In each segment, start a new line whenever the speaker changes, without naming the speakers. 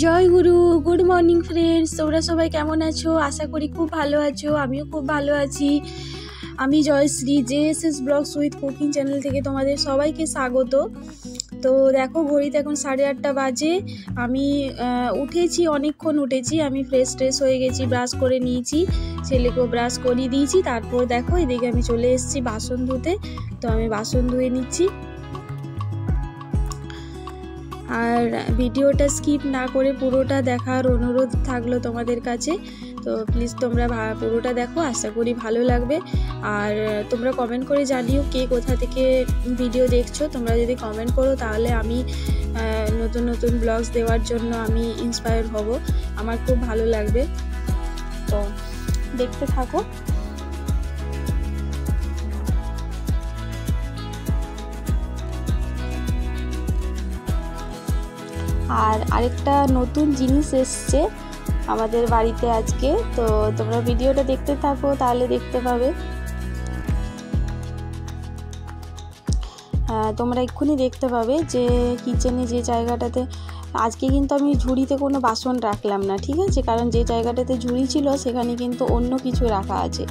জয় গুরু। Good morning friends, তোমরা সবাই কেমন আছো? আশা করি খুব ভালো আছো। আমিও খুব ভালো আছি। আমি Jayashree, JSS blogs with cooking channel থেকে তোমাদের সবাইকে স্বাগত। তো দেখো, ঘড়িতে এখন 8:30 বাজে। আমি উঠেছি, অনেকক্ষণ উঠেছি। আমি ফ্রেশ হয়ে গেছি, ব্রাশ করে নিয়েছি, ছেলেকেও ব্রাশ করিয়ে দিয়েছি। তারপর দেখো এদিকে আমি চলে এসেছি বাসন ধুতে। তো আমি বাসন ধুয়ে নিচ্ছি। আর ভিডিওটা স্কিপ না করে পুরোটা দেখার অনুরোধ থাকলো তোমাদের কাছে। তো প্লিজ তোমরা পুরোটা দেখো, আশা করি ভালো লাগবে। আর তোমরা কমেন্ট করে জানিও কে কোথা থেকে ভিডিও দেখছো। তোমরা যদি কমেন্ট করো তাহলে আমি নতুন নতুন ব্লগস দেওয়ার জন্য আমি ইন্সপায়ার হব। আমার খুব ভালো লাগবে। তো দেখতে থাকো। আর আরেকটা নতুন জিনিস এসছে আমাদের বাড়িতে আজকে। তো তোমরা ভিডিওটা দেখতে থাকো, তাহলে দেখতে পাবে। তোমরা এক্ষুনি দেখতে পাবে যে কিচেনে যে জায়গাটাতে আজকে কিন্তু আমি ঝুড়িতে কোনো বাসন রাখলাম না, ঠিক আছে? কারণ যে জায়গাটাতে ঝুড়ি ছিল সেখানে কিন্তু অন্য কিছু রাখা আছে।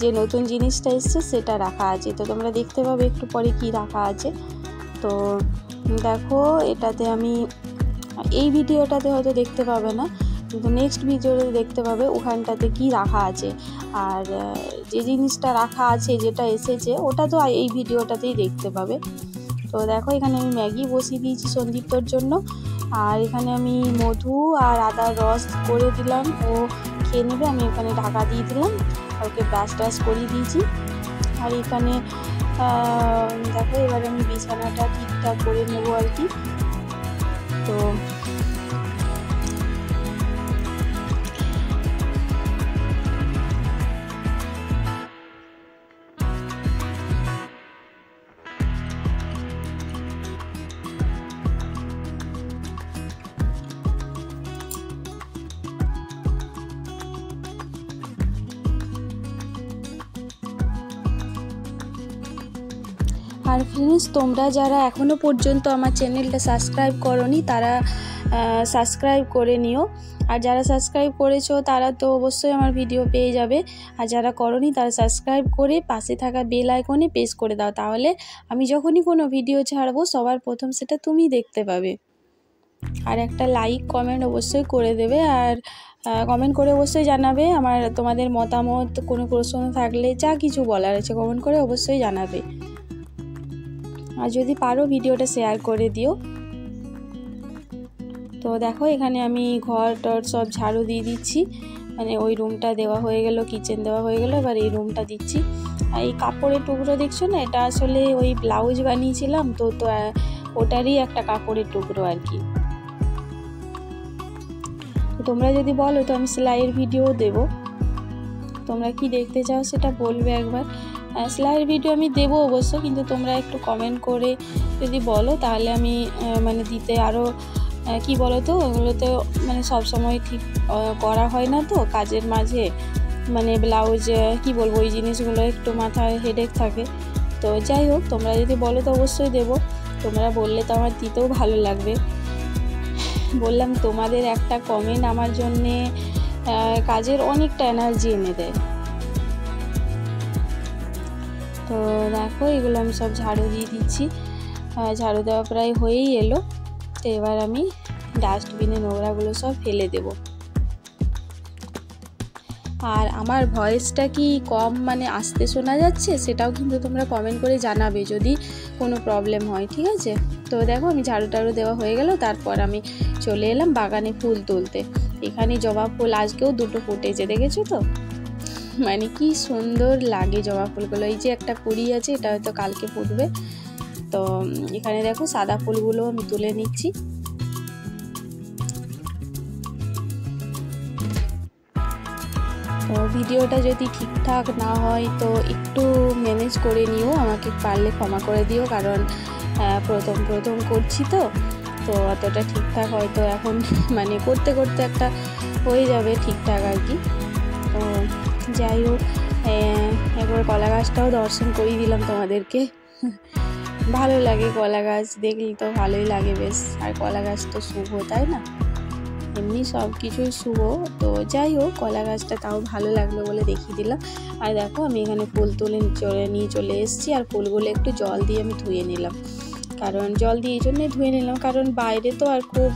যে নতুন জিনিসটা এসছে সেটা রাখা আছে। তো তোমরা দেখতে পাবে একটু পরে কি রাখা আছে। তো দেখো, এটাতে আমি এই ভিডিওটাতে হয়তো দেখতে পাবে না, কিন্তু নেক্সট ভিডিওতে দেখতে পাবে ওখানটাতে কি রাখা আছে। আর যে জিনিসটা রাখা আছে, যেটা এসেছে, ওটা তো এই ভিডিওটাতেই দেখতে পাবে। তো দেখো, এখানে আমি ম্যাগি বসিয়ে দিয়েছি সন্দীপ্তর জন্য। আর এখানে আমি মধু আর আদার রস করে দিলাম, ও খেয়ে নেবে। আমি এখানে ঢাকা দিয়ে দিলাম, ওকে ব্রাশ টাশ করিয়ে দিয়েছি। আর এখানে দেখো, এবারে আমি বিছানাটা ঠিকঠাক করে নেবো আর কি। তো আর ফ্রেন্ডস, তোমরা যারা এখনও পর্যন্ত আমার চ্যানেলটা সাবস্ক্রাইব করোনি তারা সাবস্ক্রাইব করে নিও। আর যারা সাবস্ক্রাইব করেছো তারা তো অবশ্যই আমার ভিডিও পেয়ে যাবে। আর যারা করোনি তারা সাবস্ক্রাইব করে পাশে থাকা বেল আইকনে প্রেস করে দাও, তাহলে আমি যখনই কোনো ভিডিও ছাড়বো সবার প্রথম সেটা তুমি দেখতে পাবে। আর একটা লাইক কমেন্ট অবশ্যই করে দেবে। আর কমেন্ট করে অবশ্যই জানাবে তোমাদের মতামত, কোনো প্রশ্ন থাকলে, যা কিছু বলার আছে কমেন্ট করে অবশ্যই জানাবে। আর যদি পারো ভিডিওটা শেয়ার করে দিও। তো দেখো, এখানে আমি ঘর টর সব ঝাড়ু দিয়ে দিচ্ছি। মানে ওই রুমটা দেওয়া হয়ে গেল, কিচেন দেওয়া হয়ে গেল, এবার এই রুমটা দিচ্ছি। আর এই কাপড়ের টুকরো দেখছো না, এটা আসলে ওই ব্লাউজ বানিয়েছিলাম তো ওটারই একটা কাপড়ের টুকরো আর কি। তো তোমরা যদি বলো তো আমি সেলাইয়ের ভিডিও দেব। তোমরা কি দেখতে চাও সেটা বলবে একবার। সেলাইয়ের ভিডিও আমি দেবো অবশ্য, কিন্তু তোমরা একটু কমেন্ট করে যদি বলো তাহলে আমি মানে দিতে আরও কি বলো তো, ওগুলো তো মানে সবসময় ঠিক করা হয় না তো কাজের মাঝে। মানে ব্লাউজ কি বলবো, ওই জিনিসগুলো একটু মাথায় হেডেক থাকে। তো যাই হোক, তোমরা যদি বলো তো অবশ্যই দেবো। তোমরা বললে তো আমার দিতেও ভালো লাগবে। বললাম, তোমাদের একটা কমেন্ট আমার জন্যে কাজের অনেকটা এনার্জি এনে দেয়। তো দেখো, এগুলো আমি সব ঝাড়ু দিয়ে দিচ্ছি। ঝাড়ু দেওয়া প্রায় হয়েই এলো। তো এবার আমি ডাস্টবিনে নোংরাগুলো সব ফেলে দেব। আর আমার ভয়েসটা কি কম মানে আস্তে শোনা যাচ্ছে সেটাও কিন্তু তোমরা কমেন্ট করে জানাবে যদি কোনো প্রবলেম হয়, ঠিক আছে? তো দেখো, আমি ঝাড়ু টাড়ু দেওয়া হয়ে গেল। তারপর আমি চলে এলাম বাগানে ফুল তুলতে। এখানে জবা ফুল আজকেও 2টো ফুটেছে, দেখেছো তো? মানে কি সুন্দর লাগে জবা ফুলগুলো। এই যে একটা কুড়ি আছে, এটা হয়তো কালকে ফুটবে। তো এখানে দেখো, সাদা ফুলগুলো আমি তুলে নিচ্ছি। তো ভিডিওটা যদি ঠিকঠাক না হয় তো একটু ম্যানেজ করে নিও, আমাকে পারলে ক্ষমা করে দিও। কারণ প্রথম করছি তো অতটা ঠিকঠাক হয়তো এখন মানে করতে করতে একটা হয়ে যাবে ঠিকঠাক আর কি। তো যাই হোক, একবার কলা গাছটাও দর্শন করিয়ে দিলাম তোমাদেরকে। ভালো লাগে কলা গাছ দেখলে, তো ভালোই লাগে বেশ। আর কলা গাছ তো শুভ, তাই না? এমনি সব কিছুই শুভ। তো যাই হোক, কলা গাছটা তাও ভালো লাগলো বলে দেখিয়ে দিলাম। আর দেখো আমি এখানে ফুল তুলে নিয়ে চলে এসেছি, আর ফুলগুলো একটু জল দিয়ে আমি ধুয়ে নিলাম। কারণ জল দিয়ে এই জন্যই ধুয়ে নিলাম, কারণ বাইরে তো আর খুব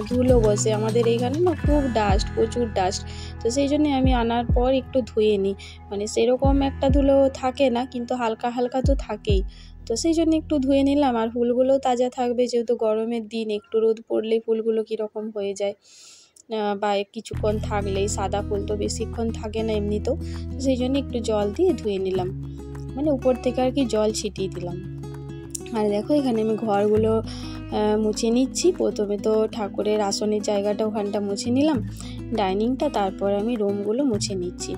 ধুলো বসে, আমাদের এইখানে না খুব ডাস্ট, প্রচুর ডাস্ট। তো সেই জন্যে আমি আনার পর একটু ধুয়ে নিই, মানে সেরকম একটা ধুলো থাকে না, কিন্তু হালকা হালকা তো থাকেই। তো সেই জন্য একটু ধুয়ে নিলাম। আর ফুলগুলোও তাজা থাকবে, যেহেতু গরমের দিন, একটু রোদ পড়লেই ফুলগুলো কীরকম হয়ে যায়, বা কিছুক্ষণ থাকলেই, সাদা ফুল তো বেশিক্ষণ থাকে না এমনিতেও। তো সেই জন্য একটু জল দিয়ে ধুয়ে নিলাম, মানে উপর থেকে আর কি জল ছিটিয়ে দিলাম। আর দেখো এখানে আমি ঘরগুলো মুছে নিচ্ছি। প্রথমে তো ঠাকুরের আসনের জায়গাটা ওখানটা মুছে নিলাম, ডাইনিংটা, তারপর আমি রুমগুলো মুছে নিচ্ছি।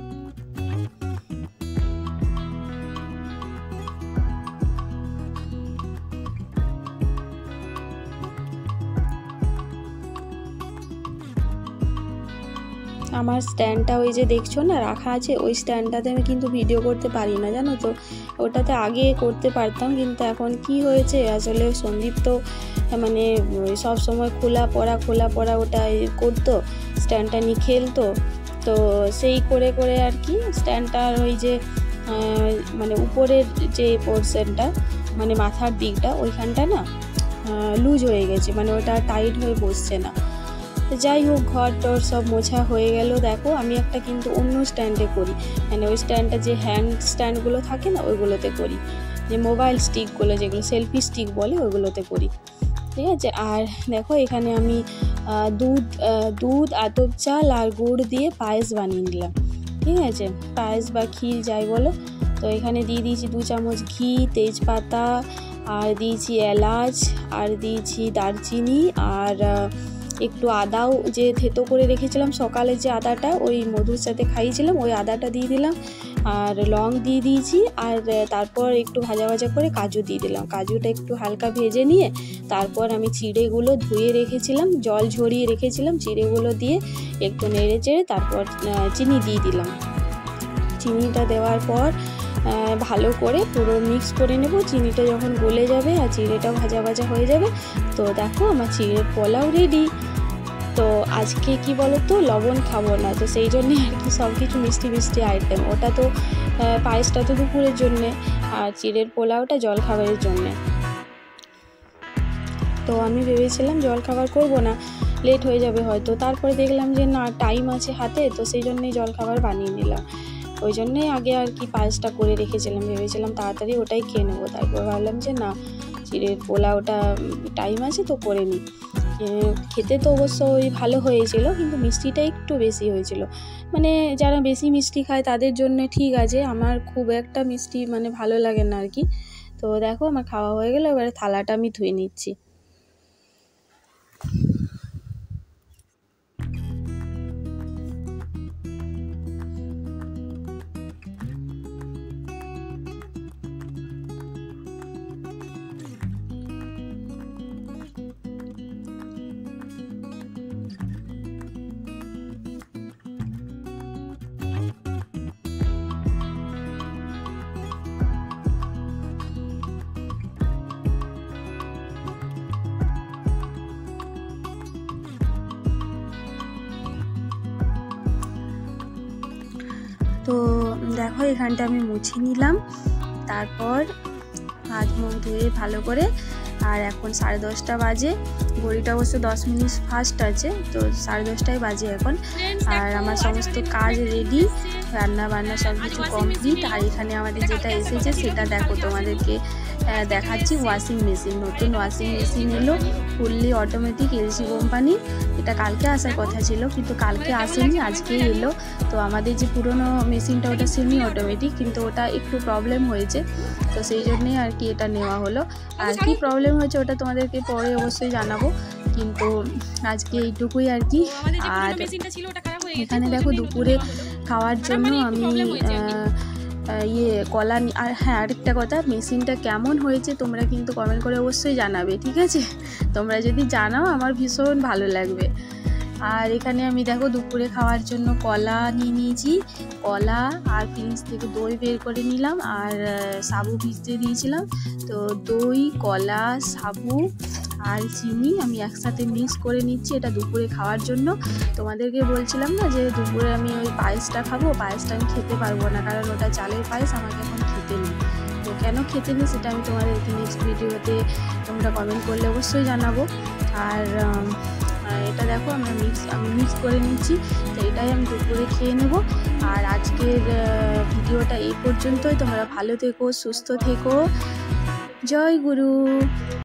আমার স্ট্যান্ডটা ওই যে দেখছো না রাখা আছে, ওই স্ট্যান্ডটাতে আমি কিন্তু ভিডিও করতে পারি না, জানো তো। ওটাতে আগে করতে পারতাম, কিন্তু এখন কি হয়েছে আসলে, সন্দীপ তো মানে সব সময় খোলা পড়া ওটা করতো, স্ট্যান্ডটা নিয়ে খেলতো। তো সেই করে করে আর কি স্ট্যান্ডটার ওই যে মানে উপরের যে পোর্শনটা, মানে মাথার দিকটা, ওইখানটা না লুজ হয়ে গেছে, মানে ওটা টাইট হয়ে বসছে না। যাই হোক, ঘর টর সব মোছা হয়ে গেল। দেখো আমি একটা কিন্তু অন্য স্ট্যান্ডে করি, মানে ওই স্ট্যান্ডটা যে হ্যান্ড স্ট্যান্ডগুলো থাকে না, ওইগুলোতে করি, যে মোবাইল স্টিকগুলো যেগুলো সেলফি স্টিক বলে, ওইগুলোতে করি, ঠিক আছে। আর দেখো এখানে আমি দুধ আতপ চাল আর গুড় দিয়ে পায়েস বানিয়ে নিলাম, ঠিক আছে, পায়েস বা ক্ষীর যাই বলো। তো এখানে দিয়ে দিয়েছি 2 চামচ ঘি, তেজপাতা, আর দিয়েছি এলাচ, আর দিয়েছি দারচিনি, আর একটু আদাও যে থেতো করে রেখেছিলাম সকালে, যে আদাটা ওই মধুর সাথে খাইয়েছিলাম, ওই আদাটা দিয়ে দিলাম, আর লং দিয়ে দিয়েছি। আর তারপর একটু ভাজা ভাজা করে কাজু দিয়ে দিলাম। কাজুটা একটু হালকা ভেজে নিয়ে তারপর আমি চিড়েগুলো ধুয়ে রেখেছিলাম, জল ঝরিয়ে রেখেছিলাম, চিড়েগুলো দিয়ে একটু নেড়ে চেড়ে তারপর চিনি দিয়ে দিলাম। চিনিটা দেওয়ার পর ভালো করে পুরো মিক্স করে নেব। চিনিটা যখন গলে যাবে আর চিড়েটাও ভাজা ভাজা হয়ে যাবে, তো দেখো আমার চিড়ের পোলাও রেডি। তো আজকে কি বলো তো, লবণ খাবো না, তো সেই জন্যে আর কি সব কিছু মিষ্টি মিষ্টি আইটেম। ওটা তো পায়েসটা তো দুপুরের জন্যে, আর চিড়ের পোলাওটা জলখাবারের জন্যে। তো আমি ভেবেছিলাম জলখাবার করবো না, লেট হয়ে যাবে হয়তো, তারপরে দেখলাম যে না, টাইম আছে হাতে, তো সেই জন্যেই জলখাবার বানিয়ে নিলাম। ওই জন্যেই আগে আর কি পায়েসটা করে রেখেছিলাম, ভেবেছিলাম তাড়াতাড়ি ওটাই খেয়ে নেবো। তারপর ভাবলাম যে না, চিড়ের পোলাওটা টাইম আছে তো করে নিই। খেতে তো অবশ্যই ভালো হয়েছিল, কিন্তু মিষ্টিটা একটু বেশি হয়েছিল। মানে যারা বেশি মিষ্টি খায় তাদের জন্য ঠিক আছে, আমার খুব একটা মিষ্টি মানে ভালো লাগে না আর কি। তো দেখো আমার খাওয়া হয়ে গেলো, এবারে থালাটা আমি ধুয়ে নিচ্ছি। তো দেখো এখানটা আমি মুছে নিলাম, তারপর হাত মুখ ধুয়ে ভালো করে। আর এখন 10:30 বাজে, ঘড়িটা অবশ্য 10 মিনিট ফাস্ট আছে, তো 10:30 বাজে এখন। আর আমার সমস্ত কাজ রেডি, রান্না বান্না সব কিছু কমপ্লিট। আর এখানে আমাদের যেটা এসেছে সেটা দেখো, তোমাদেরকে দেখাচ্ছি। ওয়াশিং মেশিন, নতুন ওয়াশিং মেশিন এলো, ফুললি অটোমেটিক, এলজি কোম্পানি। এটা কালকে আসার কথা ছিল, কিন্তু কালকে আসেনি, আজকেই এলো। তো আমাদের যে পুরনো মেশিনটা ওটা সেমি অটোমেটিক, কিন্তু ওটা একটু প্রবলেম হয়েছে, তো সেই জন্যেই আর কি এটা নেওয়া হলো। আর কি প্রবলেম হয়েছে ওটা তোমাদেরকে পরে অবশ্যই জানাবো, কিন্তু আজকে এইটুকুই আর কি। আর এখানে দেখো দুপুরে খাওয়ার জন্য আমি কলা। আর হ্যাঁ, আরেকটা কথা, মেশিনটা কেমন হয়েছে তোমরা কিন্তু কমেন্ট করে অবশ্যই জানাবে, ঠিক আছে। তোমরা যদি জানাও আমার ভীষণ ভালো লাগবে। আর এখানে আমি দেখো দুপুরে খাওয়ার জন্য কলা নিয়ে নিয়েছি, কলা আর ফ্রিজ থেকে দই বের করে নিলাম, আর সাবু ভিজতে দিয়েছিলাম। তো দই, কলা, সাবু আর চিনি আমি একসাথে মিক্স করে নিচ্ছি, এটা দুপুরে খাওয়ার জন্য। তোমাদেরকে বলছিলাম না যে দুপুরে আমি ওই পায়েসটা খাবো, পায়েসটা আমি খেতে পারবো না, কারণ ওটা চালের পায়েস, আমাকে এখন খেতে নেই। তো কেন খেতে নেই সেটা আমি তোমাদেরকে নেক্সট ভিডিওতে তোমরা কমেন্ট করলে অবশ্যই জানাবো। আর এটা দেখো আমি মিক্স করে নিচ্ছি, তো এটাই আমি দুপুরে খেয়ে নেব। আর আজকের ভিডিওটা এই পর্যন্তই। তোমরা ভালো থেকো, সুস্থ থেকো। জয় গুরু।